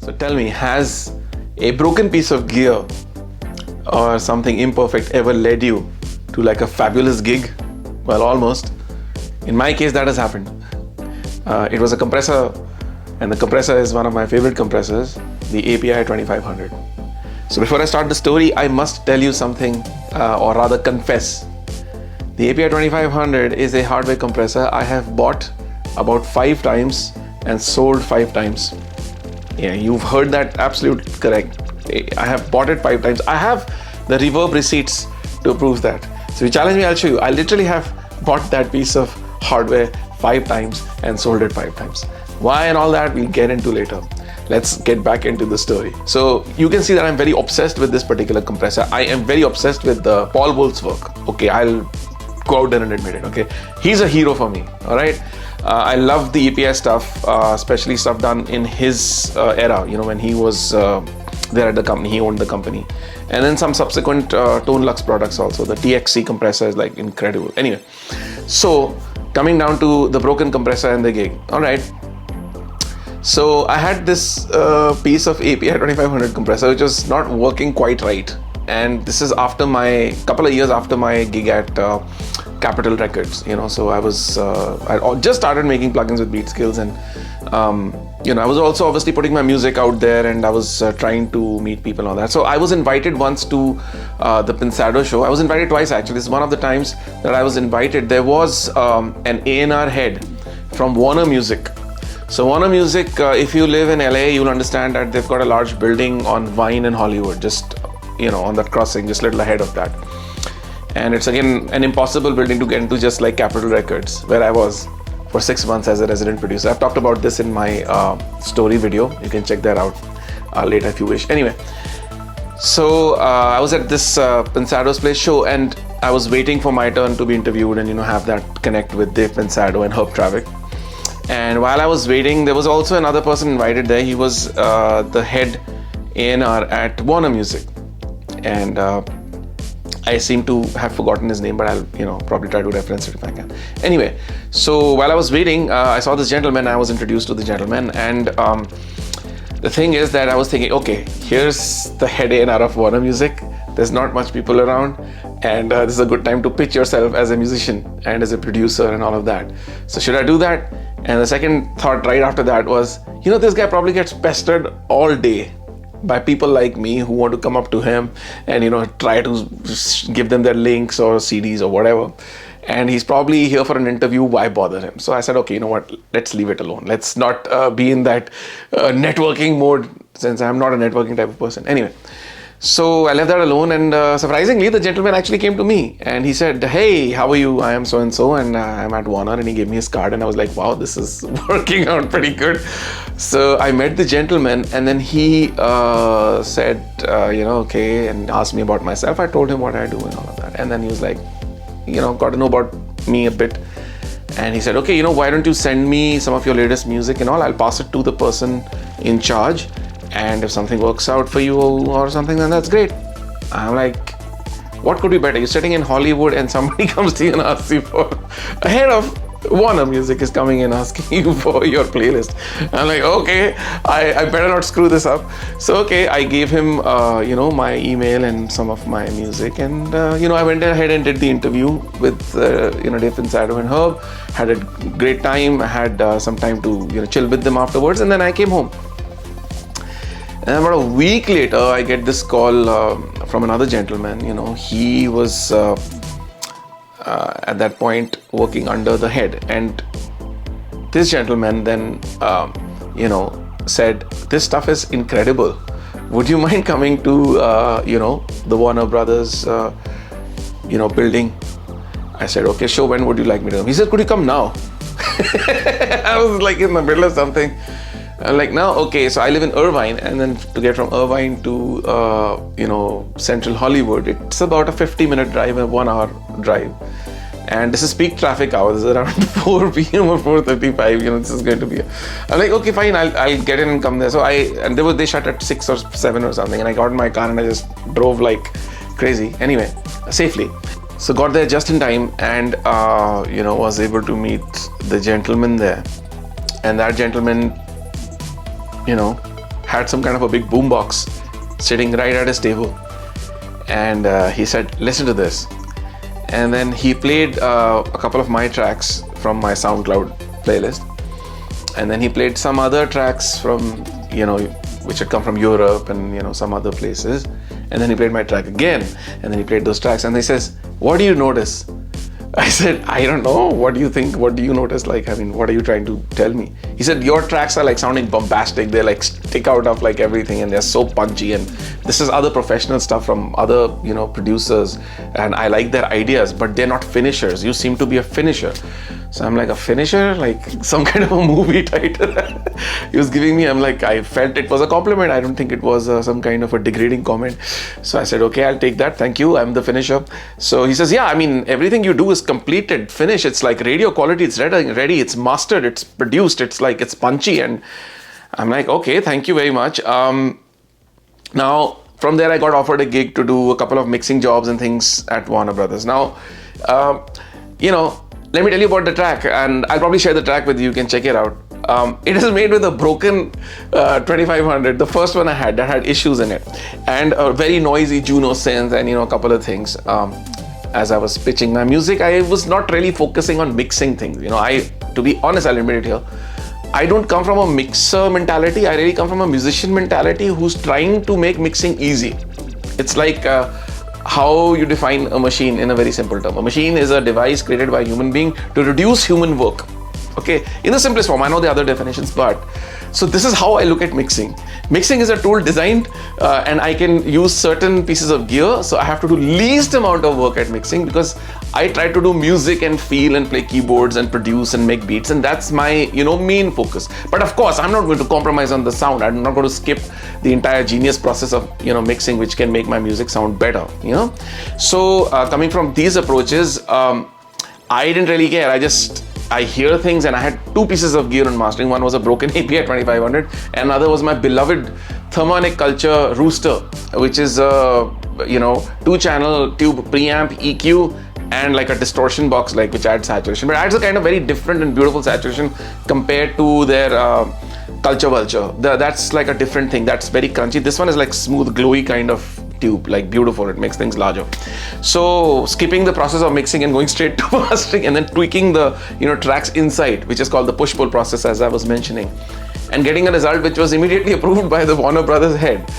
So tell me, has a broken piece of gear or something imperfect ever led you to like a fabulous gig? Well, almost. In my case, that has happened. It was a compressor, and the compressor is one of my favorite compressors, the API 2500. So before I start the story, I must tell you something, or rather confess. The API 2500 is a hardware compressor I have bought about 5 times and sold 5 times. Yeah, you've heard that absolutely correct. I have bought it 5 times. I have the reverb receipts to prove that. So if you challenge me, I'll show you. I literally have bought that piece of hardware 5 times and sold it 5 times. Why and all that we'll get into later. Let's get back into the story. So you can see that I'm very obsessed with this particular compressor. I am very obsessed with Paul Wolf's work. Okay, I'll go out there and admit it. Okay, he's a hero for me. All right. I love the API stuff, especially stuff done in his era, when he was there at the company, he owned the company. And then some subsequent Tone Lux products also. The TXC compressor is like incredible. Anyway, so coming down to the broken compressor and the gig. All right. So I had this piece of API 2500 compressor which was not working quite right. And this is after couple of years after my gig at Capitol Records, so I just started making plugins with Beat Skills, and I was also obviously putting my music out there, and I was trying to meet people and all that. So I was invited once to the Pensado show. I was invited twice actually. This is one of the times that I was invited. There was an A&R head from Warner Music. So Warner Music, if you live in LA, you'll understand that they've got a large building on Vine and Hollywood, just on that crossing, just a little ahead of that. And it's again an impossible building to get into, just like Capitol Records, where I was for 6 months as a resident producer. I've talked about this in my story video. You can check that out later if you wish. Anyway, so I was at this Pensado's Place show, and I was waiting for my turn to be interviewed and have that connect with Dave Pensado and Herb Travick. And while I was waiting, there was also another person invited there. He was the head A&R at Warner Music, and I seem to have forgotten his name, but I'll probably try to reference it if I can. Anyway, so while I was waiting, I saw this gentleman. I was introduced to the gentleman, and the thing is that I was thinking, okay, here's the head A&R of Warner Music. There's not much people around, and this is a good time to pitch yourself as a musician and as a producer and all of that. So should I do that? And the second thought right after that was, this guy probably gets pestered all day by people like me who want to come up to him and try to give them their links or CDs or whatever, and he's probably here for an interview. Why bother him? So I said, okay, let's leave it alone. Let's not be in that networking mode, since I'm not a networking type of person. Anyway, so I left that alone, and surprisingly the gentleman actually came to me and he said, hey, how are you? I am so and so, and I'm at Warner. And he gave me his card, and I was like, wow, this is working out pretty good. So I met the gentleman, and then he said, okay, and asked me about myself. I told him what I do and all of that. And then he was like, got to know about me a bit. And he said, okay, why don't you send me some of your latest music and all? I'll pass it to the person in charge. And if something works out for you or something, then that's great. I'm like, what could be better? You're sitting in Hollywood and somebody comes to you and asks you for a head of Warner Music is coming and asking you for your playlist. I'm like, okay, I better not screw this up. So, okay, I gave him, my email and some of my music. And, I went ahead and did the interview with, Dave Pensado and Herb. Had a great time. I had some time to, chill with them afterwards. And then I came home. And about a week later, I get this call from another gentleman. He was at that point working under the head, and this gentleman then, said, "This stuff is incredible. Would you mind coming to, the Warner Brothers, building?" I said, "Okay, sure. When would you like me to come?" He said, "Could you come now?" I was like in the middle of something. I'm like, no, okay, so I live in Irvine, and then to get from Irvine to, central Hollywood, it's about a 50-minute drive, a 1-hour drive. And this is peak traffic hours. This is around 4 p.m. or 4:35. This is going to be. I'm like, okay, fine. I'll get in and come there. So they shut at 6 or 7 or something, and I got in my car and I just drove like crazy. Anyway, safely. So got there just in time, and was able to meet the gentleman there, and that gentleman, had some kind of a big boombox sitting right at his table. And he said, listen to this. And then he played a couple of my tracks from my SoundCloud playlist. And then he played some other tracks from, which had come from Europe and, some other places. And then he played my track again. And then he played those tracks. And he says, what do you notice? I said, I don't know. What do you think? What do you notice? Like, what are you trying to tell me? He said, your tracks are like sounding bombastic. They like stick out of like everything and they're so punchy. And this is other professional stuff from other, producers. And I like their ideas, but they're not finishers. You seem to be a finisher. So I'm like, a finisher? Like some kind of a movie title he was giving me. I'm like, I felt it was a compliment. I don't think it was some kind of a degrading comment. So I said, okay, I'll take that. Thank you. I'm the finisher. So he says, yeah, everything you do is completed, finished. It's like radio quality. It's ready. It's mastered. It's produced. It's like, it's punchy. And I'm like, okay, thank you very much. Now, from there, I got offered a gig to do a couple of mixing jobs and things at Warner Brothers. Now, let me tell you about the track, and I'll probably share the track with you. You can check it out. It is made with a broken 2500, the first one I had that had issues in it, and a very noisy Juno synth, and a couple of things. As I was pitching my music, I was not really focusing on mixing things. To be honest, I'll admit it here, I don't come from a mixer mentality. I really come from a musician mentality who's trying to make mixing easy. It's like how you define a machine in a very simple term. A machine is a device created by a human being to reduce human work. Okay, in the simplest form. I know the other definitions, but so this is how I look at mixing. Mixing is a tool designed and I can use certain pieces of gear, so I have to do least amount of work at mixing because I try to do music and feel and play keyboards and produce and make beats, and that's my main focus. But of course, I'm not going to compromise on the sound. I'm not going to skip the entire genius process of mixing, which can make my music sound better. So coming from these approaches, I didn't really care. I hear things, and I had two pieces of gear on mastering. One was a broken API 2500, and another was my beloved Thermonic Culture Rooster, which is a 2-channel tube preamp, EQ, and like a distortion box, like which adds saturation, but adds a kind of very different and beautiful saturation compared to their Culture Vulture. That's like a different thing. That's very crunchy. This one is like smooth, glowy kind of tube, like beautiful. It makes things larger. So skipping the process of mixing and going straight to mastering, and then tweaking the tracks inside, which is called the push-pull process, as I was mentioning, and getting a result which was immediately approved by the Warner Brothers head,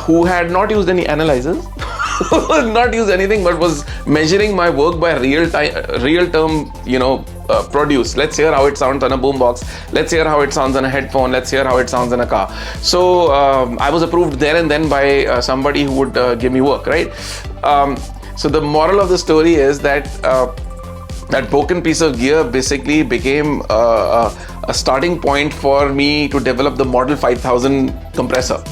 who had not used any analyzers, not used anything, but was measuring my work by real term, produce. Let's hear how it sounds on a boombox. Let's hear how it sounds on a headphone. Let's hear how it sounds in a car. So I was approved there and then by somebody who would give me work, right? So the moral of the story is that that broken piece of gear basically became a starting point for me to develop the Model 5000 compressor.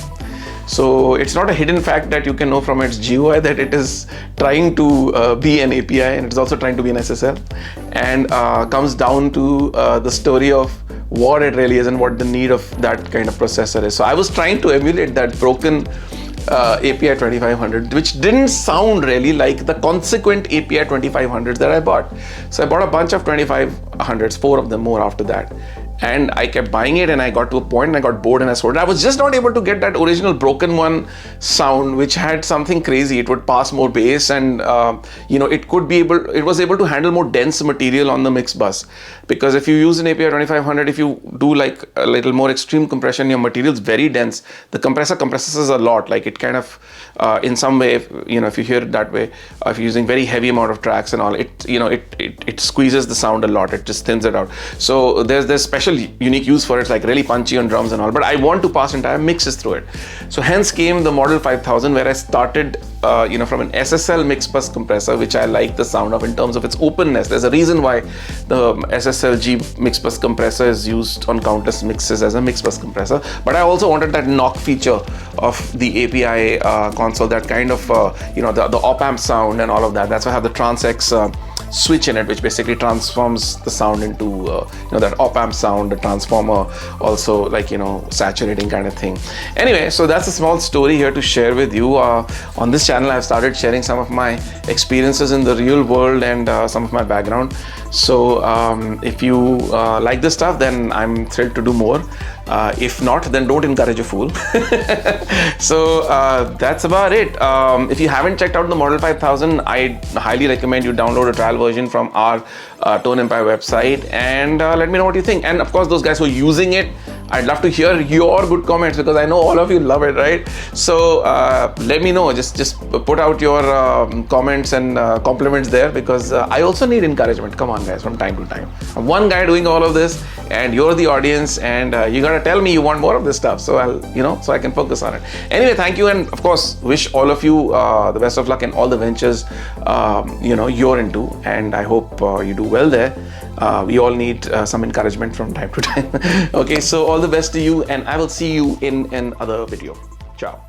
So it's not a hidden fact that you can know from its GUI that it is trying to be an API, and it's also trying to be an SSL, and comes down to the story of what it really is and what the need of that kind of processor is. So I was trying to emulate that broken API 2500, which didn't sound really like the consequent API 2500s that I bought. So I bought a bunch of 2500s, 4 of them more after that. And I kept buying it, and I got to a point and I got bored and I sold it. I was just not able to get that original broken one sound, which had something crazy. It would pass more bass, and it was able to handle more dense material on the mix bus. Because if you use an API 2500, if you do like a little more extreme compression, your material is very dense. The compressor compresses a lot. Like it kind of, in some way, if you hear it that way, if you're using very heavy amount of tracks and all, it squeezes the sound a lot. It just thins it out. So there's special unique use for it, like really punchy on drums and all, but I want to pass entire mixes through it. So hence came the Model 5000, where I started from an SSL mix bus compressor, which I like the sound of in terms of its openness. There's a reason why the SSLG mix bus compressor is used on countless mixes as a mix bus compressor, but I also wanted that knock feature of the API console, that kind of the op-amp sound and all of that. That's why I have the Trans-X switch in it, which basically transforms the sound into that op-amp sound, the transformer, also like saturating kind of thing. Anyway, so that's a small story here to share with you. On this channel I've started sharing some of my experiences in the real world and some of my background. So if you like this stuff, then I'm thrilled to do more. If not, then don't encourage a fool. So that's about it. If you haven't checked out the Model 5000, I highly recommend you download a trial version from our Tone Empire website and let me know what you think. And of course, those guys who are using it, I'd love to hear your good comments because I know all of you love it, right? So let me know. Just put out your comments and compliments there because I also need encouragement. Come on, guys, from time to time. I'm one guy doing all of this, and you're the audience, and you gotta tell me you want more of this stuff. So so I can focus on it. Anyway, thank you, and of course, wish all of you the best of luck in all the ventures you're into, and I hope you do well there. We all need some encouragement from time to time. Okay, so all the best to you, and I will see you in another video. Ciao.